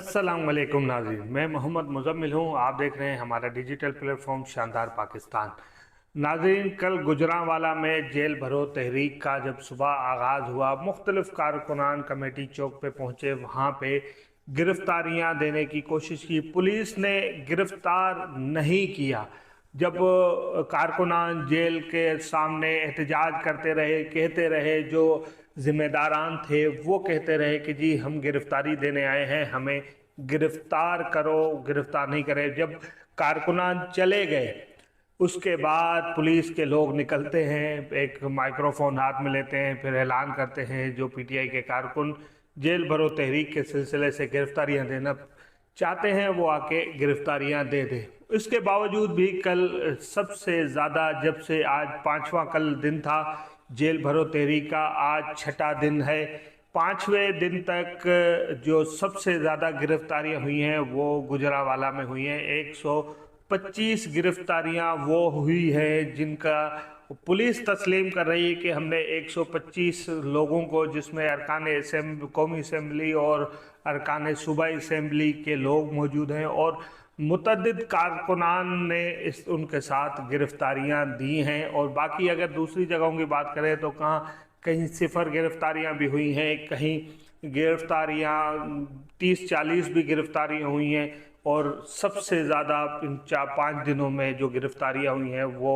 अस्सलाम वालेकुम नाज़रीन, मैं मोहम्मद मुज़म्मिल हूँ। आप देख रहे हैं हमारा डिजिटल प्लेटफॉर्म शानदार पाकिस्तान। नाज़रीन, कल गुजरांवाला में जेल भरो तहरीक का जब सुबह आगाज़ हुआ, मुख्तलिफ कारकुनान कमेटी चौक पे पहुँचे। वहाँ पे गिरफ्तारियाँ देने की कोशिश की, पुलिस ने गिरफ्तार नहीं किया। जब कारकुनान जेल के सामने एहतजाज करते रहे, कहते रहे, जो जिम्मेदारान थे वो कहते रहे कि जी हम गिरफ्तारी देने आए हैं, हमें गिरफ्तार करो, गिरफ्तार नहीं करे। जब कारकुनान चले गए उसके बाद पुलिस के लोग निकलते हैं, एक माइक्रोफोन हाथ में लेते हैं, फिर ऐलान करते हैं जो पीटीआई के कारकुन जेल भरो तहरीक के सिलसिले से गिरफ्तारियां देना चाहते हैं वो आके गिरफ्तारियां दे दे। इसके बावजूद भी कल सबसे ज़्यादा, जब से आज पांचवा कल दिन था जेल भरो तहरीक का, आज छठा दिन है। पाँचवें दिन तक जो सबसे ज़्यादा गिरफ्तारियां हुई हैं वो गुजरांवाला में हुई हैं। 125 गिरफ्तारियां वो हुई है जिनका पुलिस तस्लीम कर रही है कि हमने 125 लोगों को, जिसमें अरकान कौमी असम्बली और अरकान सूबाई असम्बली के लोग मौजूद हैं, और मुतअद्दिद कारकुनान ने उनके साथ गिरफ्तारियां दी हैं। और बाकी अगर दूसरी जगहों की बात करें तो कहीं सिफर गिरफ्तारियां भी हुई हैं, कहीं गिरफ्तारियां 30-40 भी गिरफ्तारियां हुई हैं। और सबसे ज़्यादा इन 4-5 दिनों में जो गिरफ्तारियां हुई हैं वो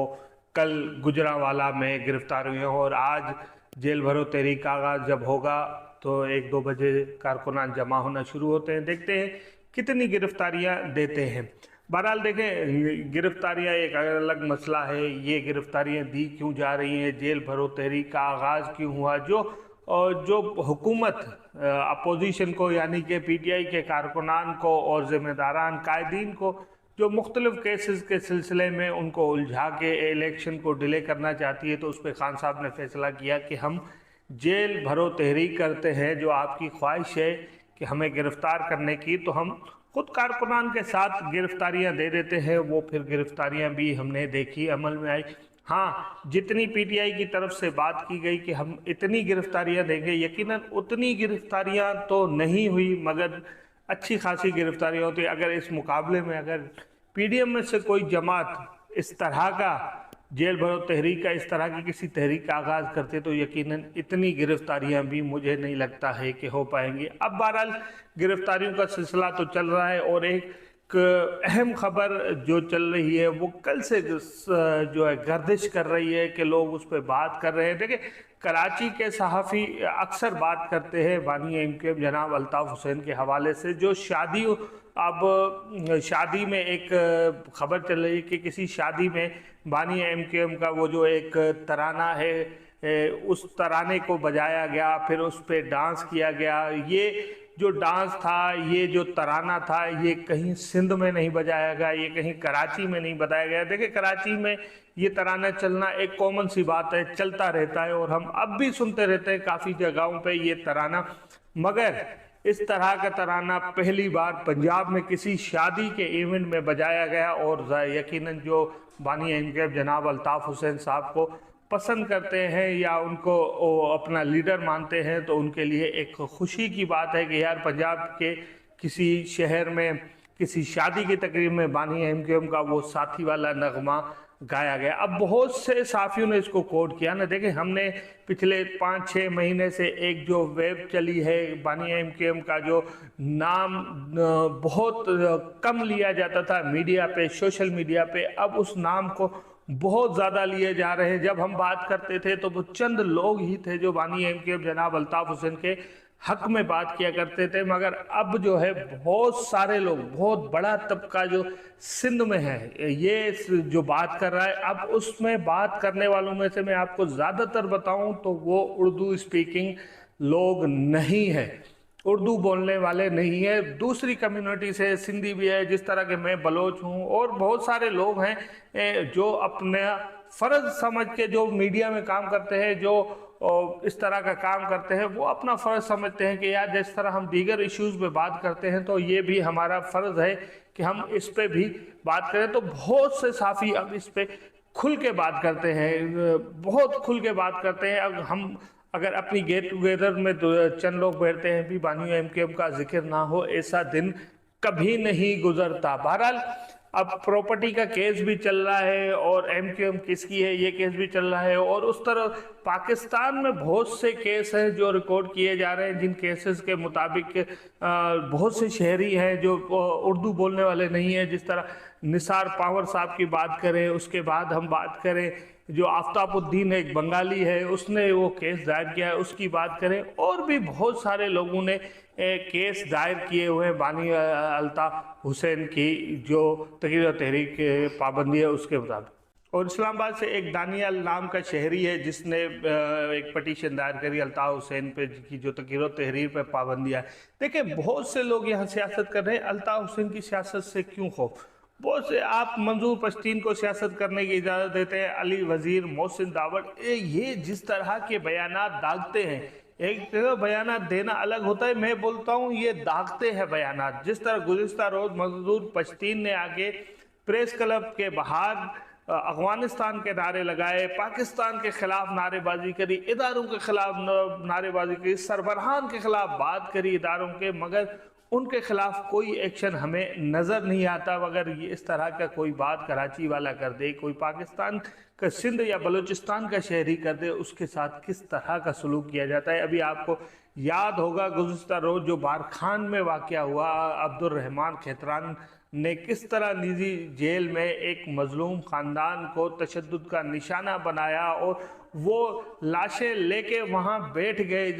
कल गुजरांवाला में गिरफ्तार हुई हैं। और आज जेल भरो तहरीक का आगाज़ जब होगा तो 1-2 बजे कारकुनान जमा होना शुरू होते हैं। देखते हैं कितनी गिरफ्तारियां देते हैं। बहरहाल देखें, गिरफ्तारियां एक अलग मसला है, ये गिरफ्तारियां दी क्यों जा रही हैं, जेल भरो तहरीक का आगाज़ क्यों हुआ। जो हुकूमत अपोजिशन को यानी कि पीटीआई के कारकुनान को और ज़िम्मेदारान कायदीन को जो मुख्तलिफ केसेस के सिलसिले में उनको उलझा के इलेक्शन को डिले करना चाहती है, तो उस पर खान साहब ने फैसला किया कि हम जेल भरो तहरीक करते हैं। जो आपकी ख्वाहिश है कि हमें गिरफ्तार करने की, तो हम खुद कारकुनान के साथ गिरफ्तारियां दे देते हैं। वो फिर गिरफ्तारियां भी हमने देखी, अमल में आई। हाँ, जितनी पीटीआई की तरफ से बात की गई कि हम इतनी गिरफ्तारियां देंगे, यकीनन उतनी गिरफ्तारियां तो नहीं हुई, मगर अच्छी खासी गिरफ्तारियां होती। अगर इस मुकाबले में अगर पीडीएम में से कोई जमात इस तरह का जेल भरो तहरीक का, इस तरह की किसी तहरीक का आगाज़ करते तो यकीनन इतनी गिरफ्तारियां भी मुझे नहीं लगता है कि हो पाएंगी। अब बहरहाल गिरफ्तारियों का सिलसिला तो चल रहा है। और एक अहम खबर जो चल रही है वो कल से जो है गर्दिश कर रही है कि लोग उस पर बात कर रहे हैं। देखिए, कराची के सहाफ़ी अक्सर बात करते हैं बानी एमकेएम जनाब अल्ताफ़ हुसैन के हवाले से, जो शादी में एक खबर चल रही है कि किसी शादी में बानी एमकेएम का वो जो एक तराना है, उस तराने को बजाया गया, फिर उस पर डांस किया गया। ये जो डांस था, ये जो तराना था, ये कहीं सिंध में नहीं बजाया गया, ये कहीं कराची में नहीं बताया गया। देखिए, कराची में ये तराना चलना एक कॉमन सी बात है, चलता रहता है, और हम अब भी सुनते रहते हैं काफ़ी जगहों पे ये तराना। मगर इस तरह का तराना पहली बार पंजाब में किसी शादी के इवेंट में बजाया गया। और यकीनन जो बानी एमकेएम जनाब अल्ताफ़ हुसैन साहब को पसंद करते हैं या उनको अपना लीडर मानते हैं, तो उनके लिए एक खुशी की बात है कि यार पंजाब के किसी शहर में किसी शादी की तकरीब में बानी एमकेएम का वो साथी वाला नगमा गाया गया। अब बहुत से साफियों ने इसको कोट किया ना। देखिए, हमने पिछले 5-6 महीने से एक जो वेब चली है बानी एमकेएम का, जो नाम बहुत कम लिया जाता था मीडिया पे, सोशल मीडिया पे, अब उस नाम को बहुत ज़्यादा लिए जा रहे हैं। जब हम बात करते थे तो वो चंद लोग ही थे जो बानी एमकेएम जनाब अल्ताफ़ हुसैन के हक में बात किया करते थे, मगर अब जो है बहुत सारे लोग, बहुत बड़ा तबका जो सिंध में है, ये जो बात कर रहा है। अब उसमें बात करने वालों में से मैं आपको ज़्यादातर बताऊं तो वो उर्दू स्पीकिंग लोग नहीं है, उर्दू बोलने वाले नहीं है। दूसरी कम्युनिटी से सिंधी भी है, जिस तरह के मैं बलोच हूँ, और बहुत सारे लोग हैं जो अपना फ़र्ज़ समझ के जो मीडिया में काम करते हैं, जो इस तरह का काम करते हैं, वो अपना फ़र्ज़ समझते हैं कि यार जिस तरह हम दीगर इश्यूज़ पे बात करते हैं तो ये भी हमारा फ़र्ज़ है कि हम इस पे भी बात करें। तो बहुत से साफ़ी अब इस पे खुल के बात करते हैं, बहुत खुल के बात करते हैं। अब हम अगर अपनी गेट टुगेदर में चंद लोग बैठते हैं भी बानियों एमकेएम का जिक्र ना हो, ऐसा दिन कभी नहीं गुजरता। बहरहाल अब प्रॉपर्टी का केस भी चल रहा है और एमक्यूएम किसकी है ये केस भी चल रहा है, और उस तरह पाकिस्तान में बहुत से केस हैं जो रिकॉर्ड किए जा रहे हैं, जिन केसेस के मुताबिक बहुत से शहरी हैं जो उर्दू बोलने वाले नहीं हैं। जिस तरह निसार पावर साहब की बात करें, उसके बाद हम बात करें जो आफ्ताबुद्दीन एक बंगाली है उसने वो केस दायर किया है उसकी बात करें, और भी बहुत सारे लोगों ने केस दायर किए हुए हैं बानी अल्ताफ हुसैन की जो तकरीर और तहरीक पाबंदी है उसके मुताबिक। और इस्लामाबाद से एक दानियाल नाम का शहरी है जिसने एक पटिशन दायर करी अल्ताफ हुसैन पे की जो तकरीर और तहरीर पे पाबंदी है। देखिए बहुत से लोग यहाँ सियासत कर रहे हैं, अल्ताफ हुसैन की सियासत से क्यों खौफ? बहुत से आप मंजूर पश्तीन को सियासत करने की इजाज़त देते हैं, अली वजीर, मोहसिन दावड़, ये जिस तरह के बयानात दागते हैं, एक तो बयानात देना अलग होता है, मैं बोलता हूँ ये दागते हैं बयानात। जिस तरह गुज़िश्ता रोज़ मंजूर पश्तीन ने आगे प्रेस क्लब के बाहर अफगानिस्तान के नारे लगाए, पाकिस्तान के खिलाफ नारेबाजी करी, इदारों के खिलाफ नारेबाजी करी, सरबराहान के खिलाफ बात करी इदारों के, मगर उनके खिलाफ कोई एक्शन हमें नज़र नहीं आता। अगर ये इस तरह का कोई बात कराची वाला कर दे, कोई पाकिस्तान का सिंध या बलूचिस्तान का शहरी कर दे, उसके साथ किस तरह का सलूक किया जाता है। अभी आपको याद होगा गुज़िश्ता रोज़ जो बारखान में वाक़या हुआ, अब्दुर्रहमान खेतरान ने किस तरह निजी जेल में एक मजलूम ख़ानदान को तशद्दुद का निशाना बनाया और वो लाशें लेके वहाँ बैठ गए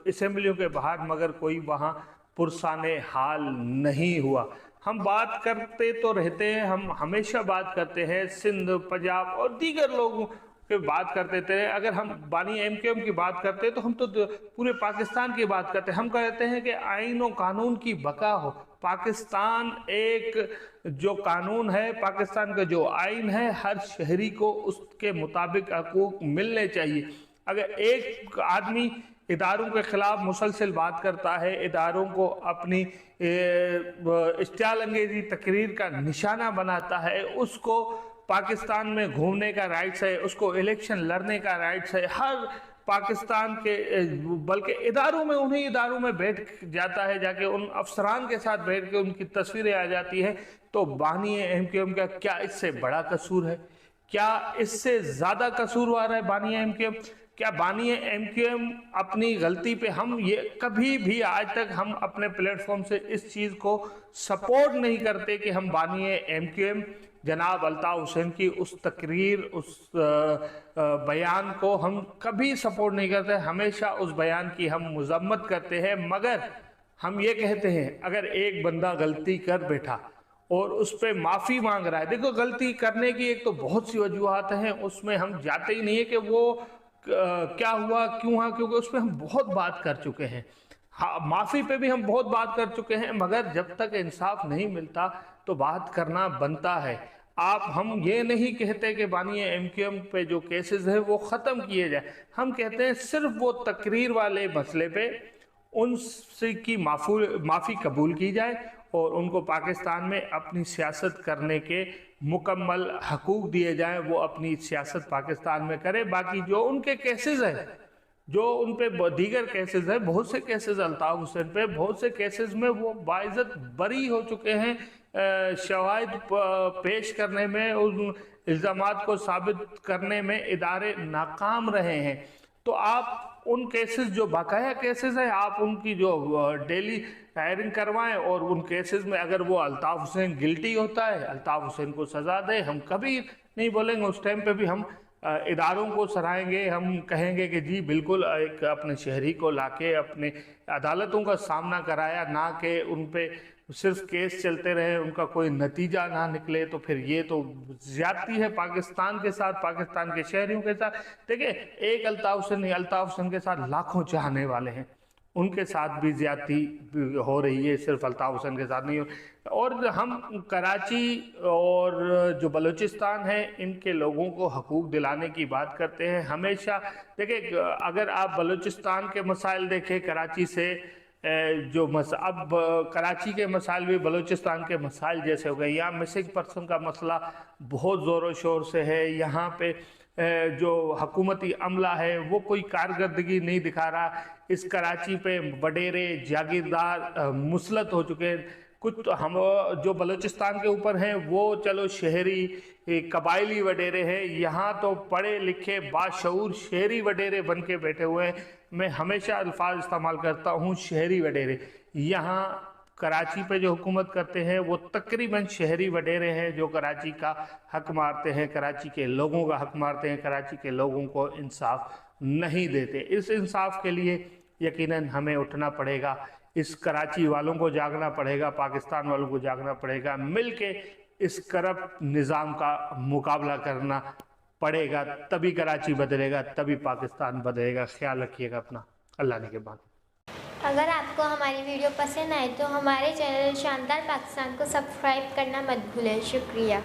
असेंबलियों के बाहर, मगर कोई वहाँ पुरसाने हाल नहीं हुआ। हम बात करते तो रहते हैं, हम हमेशा बात करते हैं सिंध, पंजाब और दीगर लोगों की बात करते थे। अगर हम बानी एमकेएम की बात करते हैं तो हम तो पूरे पाकिस्तान की बात करते हैं। हम कहते हैं कि आइन और कानून की बका हो। पाकिस्तान एक जो कानून है, पाकिस्तान का जो आइन है, हर शहरी को उसके मुताबिक हकूक मिलने चाहिए। अगर एक आदमी इदारों के खिलाफ मुसलसल बात करता है, इदारों को अपनी इश्तियाल अंगेजी तकरीर का निशाना बनाता है, उसको पाकिस्तान में घूमने का राइट्स है, उसको इलेक्शन लड़ने का राइट्स है, हर पाकिस्तान के बल्कि इदारों में, उन्हीं इदारों में बैठ जाता है, जाके उन अफसरान के साथ बैठ के उनकी तस्वीरें आ जाती हैं। तो बानी एमकेएम का क्या इससे बड़ा कसूर है? क्या इससे ज़्यादा कसूरवार है बानी एमकेएम? क्या बानी एमकेएम अपनी गलती पे, हम ये कभी भी आज तक हम अपने प्लेटफॉर्म से इस चीज़ को सपोर्ट नहीं करते कि हम बानी एमकेएम जनाब अल्ताफ हुसैन की उस तकरीर, उस बयान को हम कभी सपोर्ट नहीं करते, हमेशा उस बयान की हम मजम्मत करते हैं। मगर हम ये कहते हैं अगर एक बंदा गलती कर बैठा और उस पर माफ़ी मांग रहा है, देखो गलती करने की एक तो बहुत सी वजूहत हैं, उसमें हम जाते ही नहीं है कि वो क्या हुआ, क्यों हुआ, क्योंकि उस पर हम बहुत बात कर चुके हैं। हाँ, माफ़ी पे भी हम बहुत बात कर चुके हैं, मगर जब तक इंसाफ नहीं मिलता तो बात करना बनता है। हम ये नहीं कहते कि बानी एमकेएम पे जो केसेस हैं वो ख़त्म किए जाए, हम कहते हैं सिर्फ वो तकरीर वाले मसले पे उनसे की माफ़ी कबूल की जाए और उनको पाकिस्तान में अपनी सियासत करने के मुकम्मल हकूक़ दिए जाएं, वो अपनी सियासत पाकिस्तान में करें। बाकी जो उनके केसेस हैं, जो उन पे दीगर केसेस हैं, बहुत से केसेस अल्ताफ हुसैन पे, बहुत से केसेस में वो बाइज़्ज़त बरी हो चुके हैं, शवाहिद पेश करने में, उन इल्ज़ामात को साबित करने में इदारे नाकाम रहे हैं। तो आप उन केसेस जो बकाया केसेस हैं, आप उनकी जो डेली हायरिंग करवाएं और उन केसेस में अगर वो अल्ताफ हुसैन गिल्टी होता है, अल्ताफ हुसैन को सज़ा दें। हम कभी नहीं बोलेंगे, उस टाइम पे भी हम इदारों को सराहेंगे, हम कहेंगे कि जी बिल्कुल एक अपने शहरी को लाके अपने अदालतों का सामना कराया, ना कि उन पे सिर्फ केस चलते रहे, उनका कोई नतीजा ना निकले। तो फिर ये तो ज़्यादती है पाकिस्तान के साथ, पाकिस्तान के शहरियों के साथ। देखिए एक अल्ताफ हुसैन नहीं, अल्ताफ हुसैन के साथ लाखों चाहने वाले हैं, उनके साथ भी ज़्यादती हो रही है, सिर्फ अल्ताफ हुसैन के साथ नहीं। और हम कराची और जो बलूचिस्तान है, इनके लोगों को हकूक़ दिलाने की बात करते हैं हमेशा। देखिए अगर आप बलूचिस्तान के मसाइल देखें, कराची से जो अब कराची के मसाइल भी बलूचिस्तान के मसाइल जैसे हो गए। यहाँ मिसिंग पर्सन का मसला बहुत ज़ोरों शोर से है, यहाँ पे जो हुकूमती अमला है वो कोई कारकर्दगी नहीं दिखा रहा। इस कराची पे वडेरे जागीरदार मुसलत हो चुके हैं। कुछ तो हम जो बलूचिस्तान के ऊपर हैं वो चलो शहरी कबायली वडेरे हैं, यहाँ तो पढ़े लिखे बाशऊर शहरी वडेरे बन के बैठे हुए हैं। मैं हमेशा अल्फाज इस्तेमाल करता हूँ शहरी वडेरे। यहाँ कराची पे जो हुकूमत करते हैं वो तकरीबन शहरी वडेरे हैं जो कराची का हक मारते हैं, कराची के लोगों का हक मारते हैं, कराची के लोगों को इंसाफ नहीं देते। इस इंसाफ के लिए यकीनन हमें उठना पड़ेगा, इस कराची वालों को जागना पड़ेगा, पाकिस्तान वालों को जागना पड़ेगा, मिल के इस करप्ट निज़ाम का मुकाबला करना पड़ेगा। तभी कराची बदलेगा, तभी पाकिस्तान बदलेगा। ख्याल रखिएगा अपना। अल्लाह निगहबान। अगर आपको हमारी वीडियो पसंद आए तो हमारे चैनल शानदार पाकिस्तान को सब्सक्राइब करना मत भूलें। शुक्रिया।